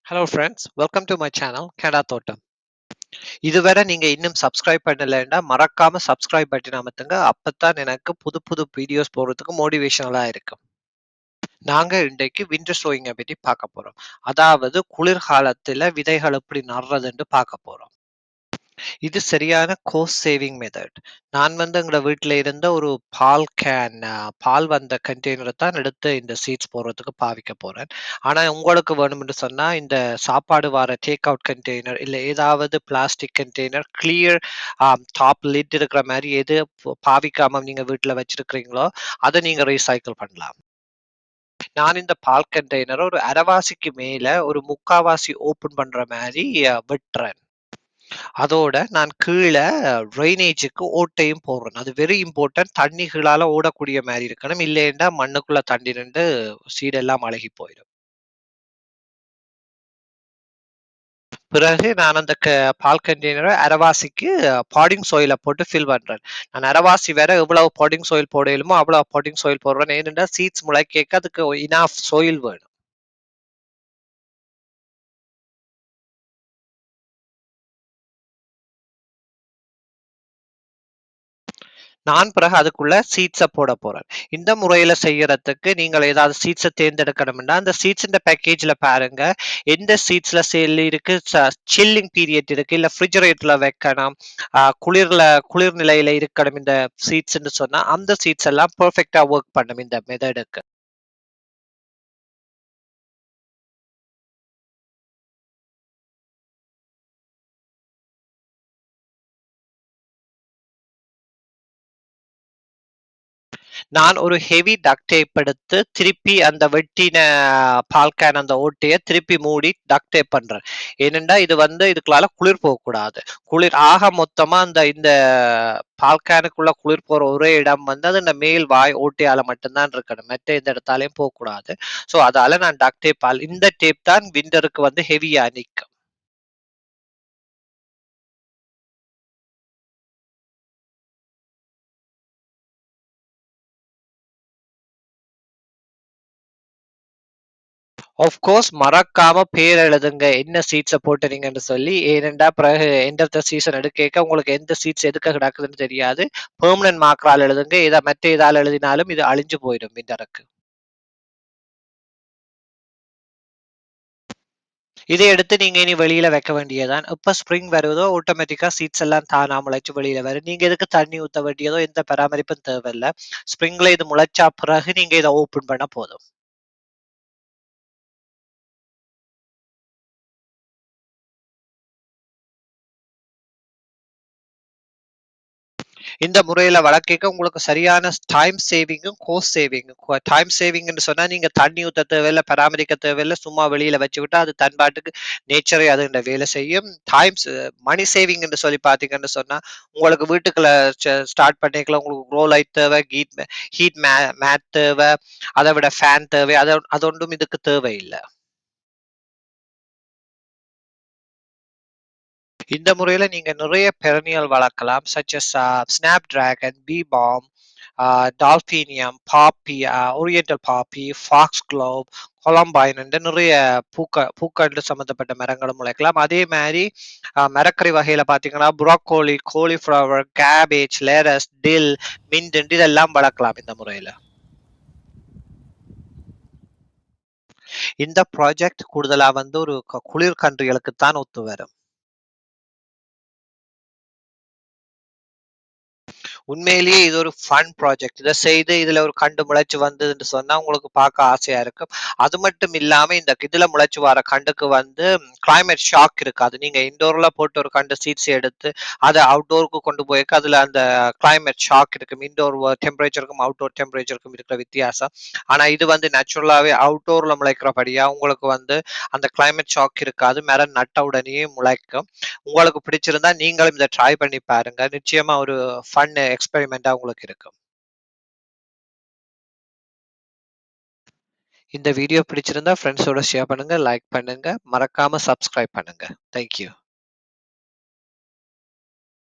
Hello friends, welcome to my channel Thottam. இதுவரை நீங்க இன்னும் சப்ஸ்கிரைப் பண்ணலைன்னா மறக்காம சப்ஸ்கிரைப் பட்டன் அமுத்துங்க. அப்பதான் எனக்கு புது புது வீடியோஸ் போடுறதுக்கு மோட்டிவேஷனலா இருக்கும். நாங்க இன்றைக்கு விண்டர் சோயிங்க பத்தி பார்க்க போறோம். அதாவது குளிர்காலத்துல விதைகள் எப்படி நடுறதுன்னு பார்க்க போறோம். இது சரியான கோஸ்ட் சேவிங் மெத்தட். நான் எங்க வீட்ல இருந்த ஒரு பால் வந்த கண்டெய்னர தான் எடுத்து இந்த சீட்ஸ் போடுறதுக்கு பாவிக்க போறேன். ஆனா உங்களுக்கு வேணும்னு சொன்னா இந்த சாப்பாடு வர டேக் அவுட் கண்டெய்னர் இல்ல ஏதாவது plastic container clear top lid இருக்கிற மாரி எது பாவிக்காம நீங்க வீட்ல வச்சிருக்கிறீங்களோ அத நீங்க ரீசைக்கிள் பண்ணலாம். நான் இந்த பால் கண்டெய்னர ஒரு அரைவாசிக்கு மேல ஒரு முக்காவாசி ஓப்பன் பண்ற மாரி வெட்டுறேன். அதோட நான் கீழ ட்ரைனேஜுக்கு ஓட்டையும் போடுறேன். அது வெரி இம்போர்டன்ட். தண்ணி கீழால ஓடக்கூடிய மாரி இருக்கணும். இல்லைன்னா மண்ணுக்குள்ள தண்ணி நின்று சீடெல்லாம் அழுகி போயிடும். பிறகு நான் அந்த பால் கண்டெய்னர அரைவாசிக்கு பாட்டிங் சாயில போட்டு ஃபில் பண்றேன். நான் அரைவாசி வரை எவ்வளவு பாட்டிங் சாயில் போட இயலுமோ அவ்வளவு பாட்டிங் சாயில் போடுறேன். ஏனென்றா சீட்ஸ் முளைக்கேக்க அதுக்கு இனஃப் சாயில் வேணும். நான் பிறகு அதுக்குள்ள சீட்ஸ போட போறேன். இந்த முறையில செய்யறதுக்கு நீங்கள் ஏதாவது சீட்ஸ தேர்ந்தெடுக்கணும்னா, அந்த சீட்ஸ்ன்ற பேக்கேஜ்ல பாருங்க. எந்த சீட்ஸ்ல சேல் இருக்கு, சில்லிங் பீரியட் இருக்கு, இல்ல ரெஃப்ரிஜரேட்டர்ல வைக்கணும், குளிர்ல குளிர் நிலையில இருக்கணும் இந்த சீட்ஸ்ன்னு சொன்னா, அந்த சீட்ஸ் எல்லாம் பெர்ஃபெக்ட்டா வொர்க் பண்ணும் இந்த மெத்தடுக்கு. நான் ஒரு ஹெவி டக்ட் டேப் எடுத்து திருப்பி அந்த வெட்டின பால் கேன் அந்த ஓட்டைய திருப்பி மூடி டக்ட் டேப் பண்றேன். ஏனென்றா இது இதுக்குள்ளால குளிர் போகக்கூடாது. குளிர் ஆக மொத்தமா இந்த பால் கேனுக்குள்ள குளிர் போற ஒரே இடம் அது இந்த மேல் வாய் ஓட்டையால மட்டும்தான் இருக்கணும். மத்த எந்த இடத்தாலயும் போகக்கூடாது. ஸோ அதால நான் டக்ட் டேப் இந்த டேப் தான் விண்டருக்கு ஹெவியா நிக்கும். ஆஃப் கோர்ஸ் மறக்காம பேர் எழுதுங்க. என்ன சீட்ஸ போட்டுறீங்கன்னு சொல்லி. ஏனென்றா பிறகு எண்ட் ஆஃப் த சீசன் எடுக்கைக்க உங்களுக்கு எந்த சீட்ஸ் எதுக்கு கிடக்குதுன்னு தெரியாது. பெர்மனன்ட் மார்க்கரால எழுதுங்க. மத்த எதால எழுதினாலும் இது அழிஞ்சு போயிடும் விண்டருக்கு. இதை எடுத்து நீங்க இனி வெளியில வைக்க வேண்டியதுதான். எப்ப ஸ்ப்ரிங் வருதோ ஆட்டோமேட்டிக்கா சீட்ஸ் எல்லாம் தானா முளைச்சு வெளியில வரும். நீங்க எதுக்கு தண்ணி ஊத்த வேண்டியதோ எந்த பராமரிப்பும் தேவையில்ல. ஸ்ப்ரிங்ல இது முளைச்சா பிறகு நீங்க இத ஓப்பன் பண்ணா போதும். இந்த முறையில வளர்க்கைக்க உங்களுக்கு சரியான டைம் சேவிங்கும், கோஸ்ட் சேவிங்கும். டைம் சேவிங்ன்னு சொன்னா நீங்க தண்ணி ஊத்த தேவையில்ல, பராமரிக்க தேவையில்ல. சும்மா வெளியில வச்சு விட்டா அது தன் பாட்டுக்கு நேச்சரே அதுண்ட வேலை செய்யும். மணி சேவிங்ன்னு சொல்லி பார்த்தீங்கன்னு சொன்னா, உங்களுக்கு வீட்டுக்குள்ள ஸ்டார்ட் பண்ணிக்கலாம். உங்களுக்கு க்ரோ லைட் தேவை, ஹீட் மேட் தேவை, அத விட ஃபேன் தேவை. அதொன்றும் இதுக்கு தேவையில்ல. இந்த முறையில நீங்க நிறைய பெரனியல் வளர்க்கலாம். சச் அஸ் ஸ்னாப் டிராகன், பீ பாம், டால்பீனியம், பாப்பி, ஓரியண்டல் பாப்பி, ஃபாக்ஸ் குளோவ், கொலம்பைன் என்று நிறைய பூக்கள் சம்பந்தப்பட்ட மரங்களும் முளைக்கலாம். அதே மாதிரி மரக்கறி வகையில பார்த்தீங்கன்னா புரோக்கோலி, கோலிஃப்ளவர், கேபேஜ், லேரஸ், டில், மின்ட் இதெல்லாம் வளர்க்கலாம் இந்த முறையில. இந்த ப்ராஜெக்ட் கூடுதலா ஒரு குளிர் கன்றுகளுக்கு தான் ஒத்து வரும். உண்மையிலேயே இது ஒரு ஃபன் ப்ராஜெக்ட். இத செய்து இதுல ஒரு கண்டு முளைச்சு வந்ததுன்னு சொன்னா உங்களுக்கு பார்க்க ஆசையா இருக்கும். அது மட்டும் இல்லாம இந்த இதுல முளைச்சு வர கண்டுக்கு கிளைமேட் ஷாக் இருக்காது. நீங்க இன்டோர்ல போட்டு ஒரு கண்டு சீட்ஸ் எடுத்து அத அவுட்டோருக்கு கொண்டு போய்க்க அதுல அந்த கிளைமேட் ஷாக் இருக்கும். இன்டோர் டெம்பரேச்சருக்கும் அவுட்டோர் டெம்பரேச்சருக்கும் இருக்கிற வித்தியாசம். ஆனா இது நேச்சுரலாவே அவுட்டோர்ல முளைக்கிறபடியா உங்களுக்கு அந்த கிளைமேட் ஷாக் இருக்காது. மரம் நட்ட உடனேயே முளைக்கும். உங்களுக்கு பிடிச்சிருந்தா நீங்களும் இத ட்ரை பண்ணி பாருங்க. நிச்சயமா ஒரு ஃபன் எக்ஸ்பெரிமெண்ட்டா உங்களுக்கு இருக்கும். இந்த வீடியோ பிடிச்சிருந்தா ஃப்ரெண்ட்ஸோட ஷேர் பண்ணுங்க, லைக் பண்ணுங்க, மறக்காம சப்ஸ்கிரைப் பண்ணுங்க. Thank you.